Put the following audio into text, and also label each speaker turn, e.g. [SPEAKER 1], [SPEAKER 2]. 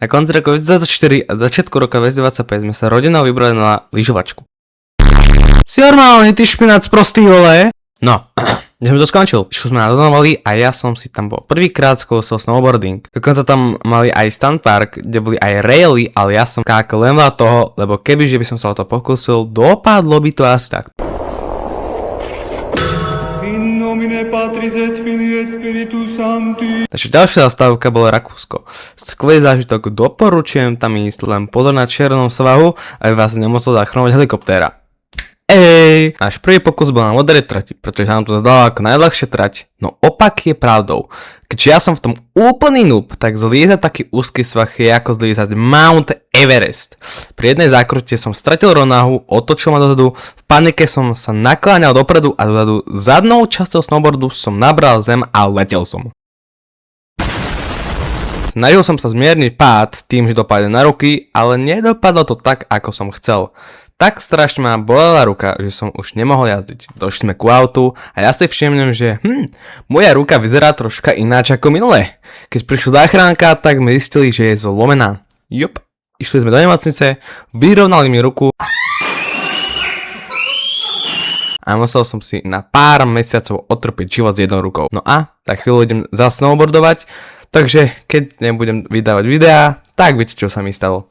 [SPEAKER 1] Na konci roku 2024 a začiatku roka 2025 sme sa rodinou vybrali na lyžovačku. Si normálny, ty špinác prostý, vole. No, kde sme to skončil. Išli sme na Donovali a ja som si tam bol prvýkrát skúsil snowboarding. Dokonca tam mali aj stunt park, kde boli aj raily, ale ja som skákal len veľa toho, lebo kebyže by som sa o to pokúsil, dopadlo by to asi tak. Takže ďalšia zastávka bola Rakúsko. Skvelý zážitok, doporučujem tam ísť, len pozor na čiernom svahu, aby vás nemusel zachronovať helikoptéra. Náš prvý pokus bol na modrej trati, pretože sa nám to zdalo ako najľahšia trať, no opak je pravdou. Keďže ja som v tom úplný noob, tak zliezať taký úzky svah je ako zliezať Mount Everest. Pri jednej zákrute som stratil rovnováhu, otočil ma dozadu, v panike som sa nakláňal dopredu a dozadu zadnou časťou snowboardu som nabral zem a letel som. Snažil som sa zmierniť pád tým, že dopadne na ruky, ale nedopadlo to tak, ako som chcel. Tak strašne ma bolela ruka, že som už nemohol jazdiť. Došli sme ku autu a ja si všimnem, že moja ruka vyzerá troška ináč ako minule. Keď prišla záchranka, tak mi zistili, že je zlomená. Išli sme do nemocnice, vyrovnali mi ruku a musel som si na pár mesiacov otrpiť život s jednou rukou. No a tak chvíľu idem zasnowboardovať, takže keď nebudem vydávať videá, tak viete, čo sa mi stalo.